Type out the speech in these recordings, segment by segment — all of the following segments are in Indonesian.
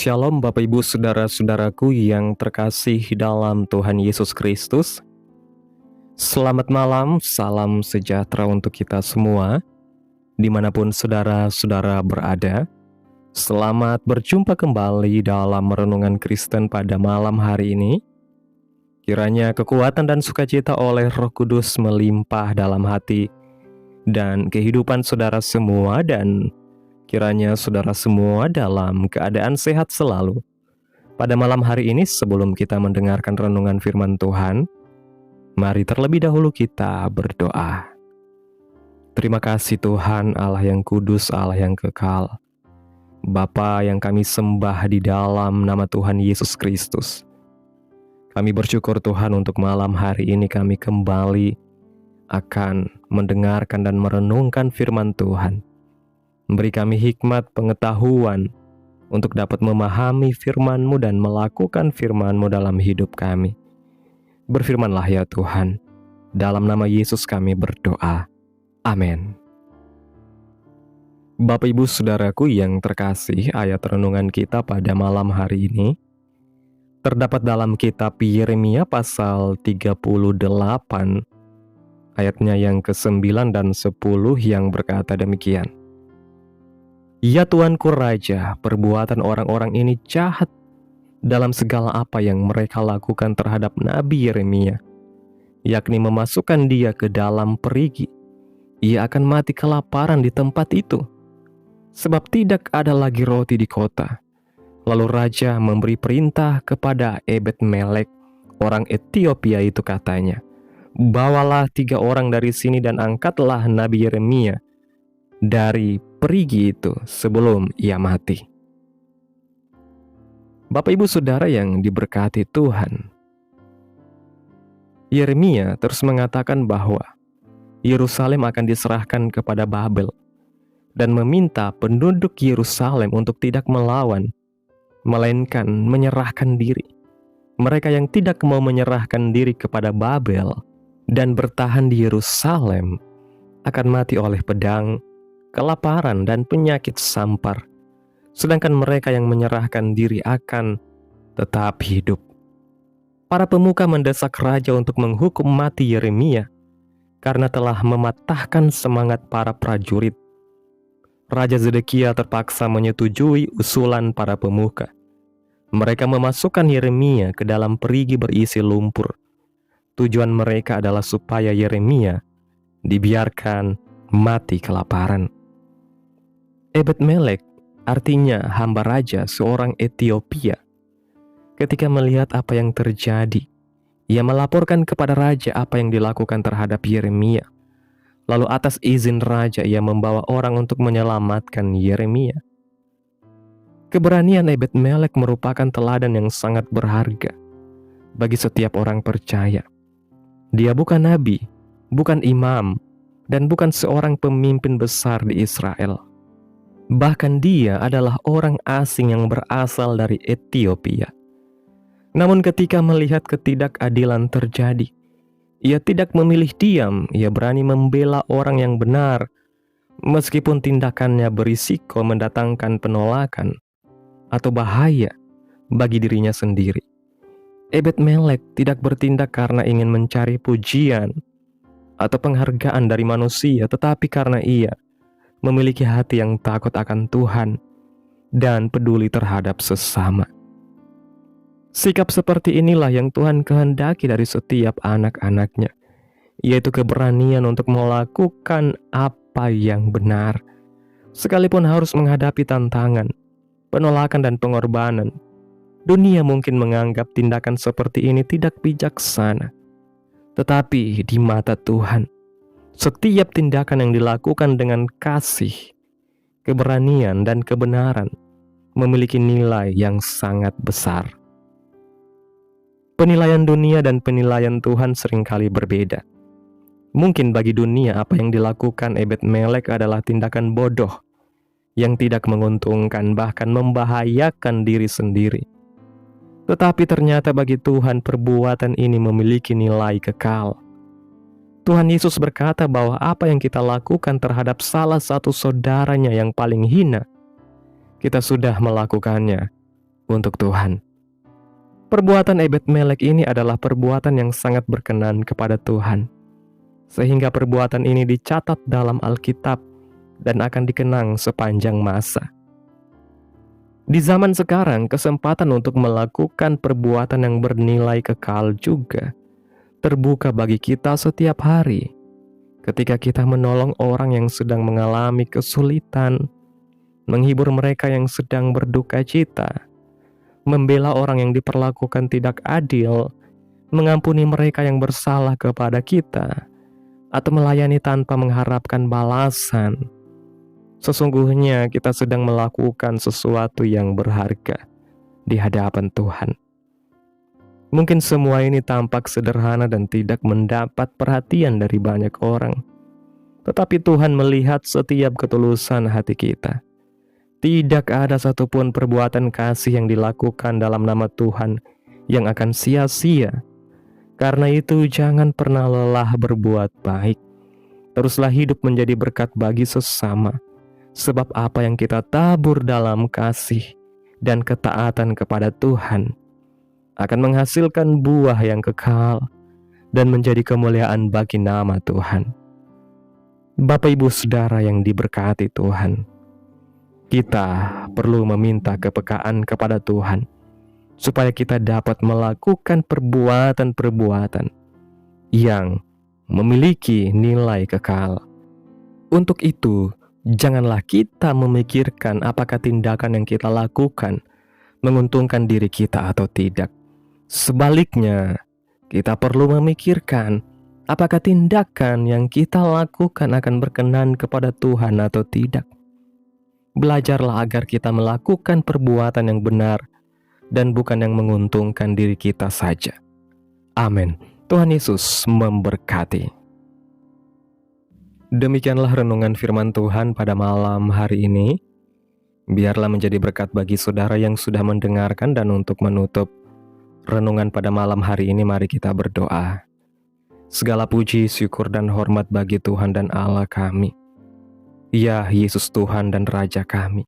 Shalom Bapak Ibu Saudara-saudaraku yang terkasih dalam Tuhan Yesus Kristus. Selamat malam, salam sejahtera untuk kita semua, dimanapun saudara-saudara berada. Selamat berjumpa kembali dalam Renungan Kristen pada malam hari ini. Kiranya kekuatan dan sukacita oleh Roh Kudus melimpah dalam hati dan kehidupan saudara semua, dan kiranya saudara semua dalam keadaan sehat selalu. Pada malam hari ini, sebelum kita mendengarkan renungan firman Tuhan, mari terlebih dahulu kita berdoa. Terima kasih Tuhan, Allah yang kudus, Allah yang kekal. Bapa yang kami sembah di dalam nama Tuhan Yesus Kristus. Kami bersyukur Tuhan untuk malam hari ini kami kembali akan mendengarkan dan merenungkan firman Tuhan. Beri kami hikmat pengetahuan untuk dapat memahami firman-Mu dan melakukan firman-Mu dalam hidup kami. Berfirmanlah ya Tuhan, dalam nama Yesus kami berdoa. Amin. Bapak Ibu Saudaraku yang terkasih, ayat renungan kita pada malam hari ini terdapat dalam kitab Yeremia pasal 38, ayatnya yang ke-9 dan 10 yang berkata demikian. Ya Tuanku Raja, perbuatan orang-orang ini jahat dalam segala apa yang mereka lakukan terhadap Nabi Yeremia, yakni memasukkan dia ke dalam perigi. Ia akan mati kelaparan di tempat itu, sebab tidak ada lagi roti di kota. Lalu Raja memberi perintah kepada Ebed-Melek, orang Ethiopia itu, katanya, bawalah 3 orang dari sini dan angkatlah Nabi Yeremia dari perigi itu sebelum ia mati. Bapak Ibu Saudara yang diberkati Tuhan, Yeremia terus mengatakan bahwa Yerusalem akan diserahkan kepada Babel dan meminta penduduk Yerusalem untuk tidak melawan, melainkan menyerahkan diri. Mereka yang tidak mau menyerahkan diri kepada Babel dan bertahan di Yerusalem akan mati oleh pedang, kelaparan, dan penyakit sampar. Sedangkan mereka yang menyerahkan diri akan tetap hidup. Para pemuka mendesak raja untuk menghukum mati Yeremia karena telah mematahkan semangat para prajurit. Raja Zedekia terpaksa menyetujui usulan para pemuka. Mereka memasukkan Yeremia ke dalam perigi berisi lumpur. Tujuan mereka adalah supaya Yeremia dibiarkan mati kelaparan. Ebed-Melek artinya hamba raja seorang Ethiopia. Ketika melihat apa yang terjadi, ia melaporkan kepada raja apa yang dilakukan terhadap Yeremia. Lalu atas izin raja ia membawa orang untuk menyelamatkan Yeremia. Keberanian Ebed-Melek merupakan teladan yang sangat berharga bagi setiap orang percaya. Dia bukan nabi, bukan imam, dan bukan seorang pemimpin besar di Israel. Bahkan dia adalah orang asing yang berasal dari Ethiopia. Namun ketika melihat ketidakadilan terjadi, ia tidak memilih diam. Ia berani membela orang yang benar, meskipun tindakannya berisiko mendatangkan penolakan atau bahaya bagi dirinya sendiri. Ebed-Melek tidak bertindak karena ingin mencari pujian atau penghargaan dari manusia, tetapi karena ia memiliki hati yang takut akan Tuhan dan peduli terhadap sesama. Sikap seperti inilah yang Tuhan kehendaki dari setiap anak-anaknya, yaitu keberanian untuk melakukan apa yang benar, sekalipun harus menghadapi tantangan, penolakan, dan pengorbanan. Dunia mungkin menganggap tindakan seperti ini tidak bijaksana, tetapi di mata Tuhan, setiap tindakan yang dilakukan dengan kasih, keberanian, dan kebenaran memiliki nilai yang sangat besar. Penilaian dunia dan penilaian Tuhan seringkali berbeda. Mungkin bagi dunia apa yang dilakukan Ebed-Melek adalah tindakan bodoh yang tidak menguntungkan, bahkan membahayakan diri sendiri. Tetapi ternyata bagi Tuhan perbuatan ini memiliki nilai kekal. Tuhan Yesus berkata bahwa apa yang kita lakukan terhadap salah satu saudaranya yang paling hina, kita sudah melakukannya untuk Tuhan. Perbuatan Ebed-Melek ini adalah perbuatan yang sangat berkenan kepada Tuhan, sehingga perbuatan ini dicatat dalam Alkitab dan akan dikenang sepanjang masa. Di zaman sekarang, kesempatan untuk melakukan perbuatan yang bernilai kekal juga terbuka bagi kita setiap hari. Ketika kita menolong orang yang sedang mengalami kesulitan, menghibur mereka yang sedang berduka cita, membela orang yang diperlakukan tidak adil, mengampuni mereka yang bersalah kepada kita, atau melayani tanpa mengharapkan balasan. Sesungguhnya kita sedang melakukan sesuatu yang berharga di hadapan Tuhan. Mungkin semua ini tampak sederhana dan tidak mendapat perhatian dari banyak orang. Tetapi Tuhan melihat setiap ketulusan hati kita. Tidak ada satupun perbuatan kasih yang dilakukan dalam nama Tuhan yang akan sia-sia. Karena itu jangan pernah lelah berbuat baik. Teruslah hidup menjadi berkat bagi sesama. Sebab apa yang kita tabur dalam kasih dan ketaatan kepada Tuhan akan menghasilkan buah yang kekal dan menjadi kemuliaan bagi nama Tuhan. Bapak Ibu Saudara yang diberkati Tuhan, kita perlu meminta kepekaan kepada Tuhan supaya kita dapat melakukan perbuatan-perbuatan yang memiliki nilai kekal. Untuk itu, janganlah kita memikirkan apakah tindakan yang kita lakukan menguntungkan diri kita atau tidak. Sebaliknya, kita perlu memikirkan apakah tindakan yang kita lakukan akan berkenan kepada Tuhan atau tidak. Belajarlah agar kita melakukan perbuatan yang benar dan bukan yang menguntungkan diri kita saja. Amin. Tuhan Yesus memberkati. Demikianlah renungan firman Tuhan pada malam hari ini. Biarlah menjadi berkat bagi saudara yang sudah mendengarkan, dan untuk menutup renungan pada malam hari ini, mari kita berdoa. Segala puji, syukur, dan hormat bagi Tuhan dan Allah kami. Ya Yesus Tuhan dan Raja kami.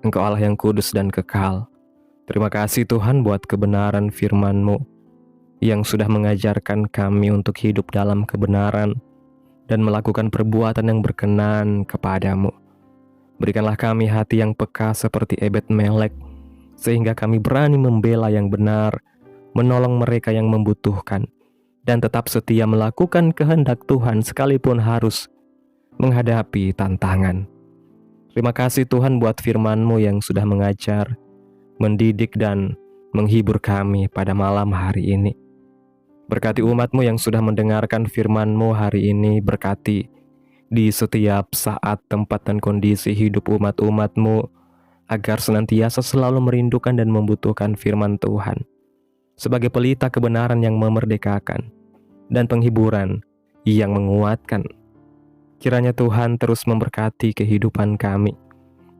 Engkau Allah yang kudus dan kekal. Terima kasih Tuhan buat kebenaran firman-Mu yang sudah mengajarkan kami untuk hidup dalam kebenaran dan melakukan perbuatan yang berkenan kepadamu. Berikanlah kami hati yang peka seperti Ebed-Melek, sehingga kami berani membela yang benar, menolong mereka yang membutuhkan, dan tetap setia melakukan kehendak Tuhan sekalipun harus menghadapi tantangan. Terima kasih Tuhan buat firman-Mu yang sudah mengajar, mendidik, dan menghibur kami pada malam hari ini. Berkati umat-Mu yang sudah mendengarkan firman-Mu hari ini, berkati di setiap saat, tempat, dan kondisi hidup umat-umat-Mu, agar senantiasa selalu merindukan dan membutuhkan firman Tuhan, sebagai pelita kebenaran yang memerdekakan, dan penghiburan yang menguatkan. Kiranya Tuhan terus memberkati kehidupan kami,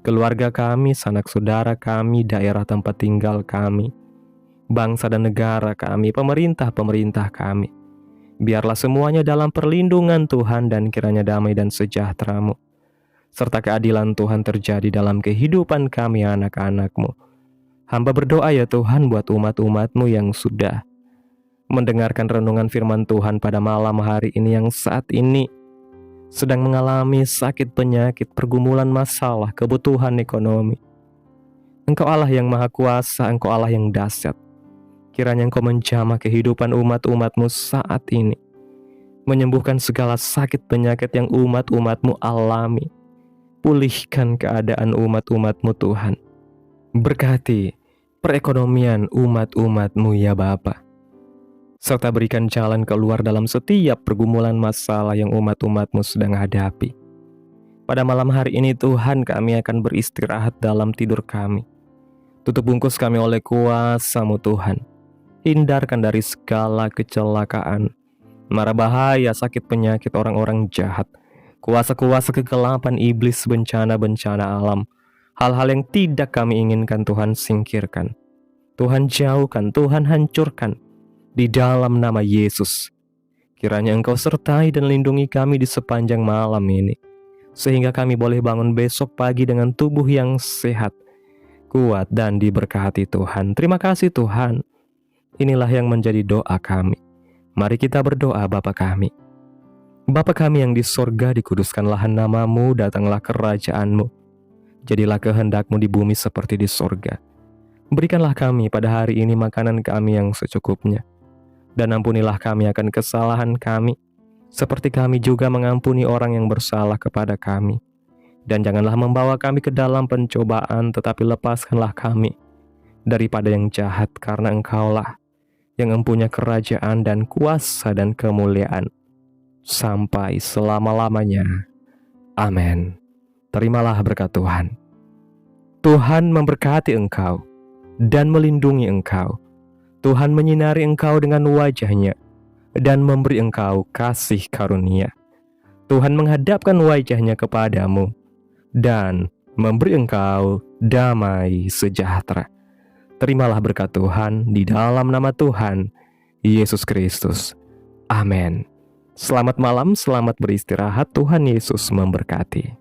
keluarga kami, sanak saudara kami, daerah tempat tinggal kami, bangsa dan negara kami, pemerintah kami. Biarlah semuanya dalam perlindungan Tuhan, dan kiranya damai dan sejahtera-Mu serta keadilan Tuhan terjadi dalam kehidupan kami anak-anak-Mu. Hamba berdoa ya Tuhan buat umat-umat-Mu yang sudah mendengarkan renungan firman Tuhan pada malam hari ini, yang saat ini sedang mengalami sakit, penyakit, pergumulan, masalah, kebutuhan ekonomi. Engkau Allah yang Maha Kuasa, Engkau Allah yang dahsyat. Kiranya Engkau menjamah kehidupan umat-umat-Mu saat ini, menyembuhkan segala sakit penyakit yang umat-umat-Mu alami. Pulihkan keadaan umat-umat-Mu Tuhan. Berkati perekonomian umat-umat-Mu ya Bapa, serta berikan jalan keluar dalam setiap pergumulan masalah yang umat-umat-Mu sedang hadapi. Pada malam hari ini Tuhan, kami akan beristirahat dalam tidur kami. Tutup bungkus kami oleh kuasa-Mu Tuhan. Hindarkan dari segala kecelakaan, mara bahaya, sakit penyakit orang-orang jahat, kuasa-kuasa kegelapan iblis, bencana-bencana alam. Hal-hal yang tidak kami inginkan Tuhan singkirkan, Tuhan jauhkan, Tuhan hancurkan di dalam nama Yesus. Kiranya Engkau sertai dan lindungi kami di sepanjang malam ini, sehingga kami boleh bangun besok pagi dengan tubuh yang sehat, kuat, dan diberkati Tuhan. Terima kasih Tuhan. Inilah yang menjadi doa kami. Mari kita berdoa. Bapa kami. Bapa kami yang di sorga, dikuduskanlah nama-Mu, datanglah kerajaan-Mu. Jadilah kehendak-Mu di bumi seperti di sorga. Berikanlah kami pada hari ini makanan kami yang secukupnya. Dan ampunilah kami akan kesalahan kami, seperti kami juga mengampuni orang yang bersalah kepada kami. Dan janganlah membawa kami ke dalam pencobaan, tetapi lepaskanlah kami daripada yang jahat, karena Engkaulah yang mempunyai kerajaan dan kuasa dan kemuliaan sampai selama-lamanya. Amin. Terimalah berkat Tuhan. Tuhan memberkati engkau dan melindungi engkau. Tuhan menyinari engkau dengan wajah-Nya dan memberi engkau kasih karunia. Tuhan menghadapkan wajah-Nya kepadamu dan memberi engkau damai sejahtera. Terimalah berkat Tuhan di dalam nama Tuhan Yesus Kristus. Amin. Selamat malam, selamat beristirahat. Tuhan Yesus memberkati.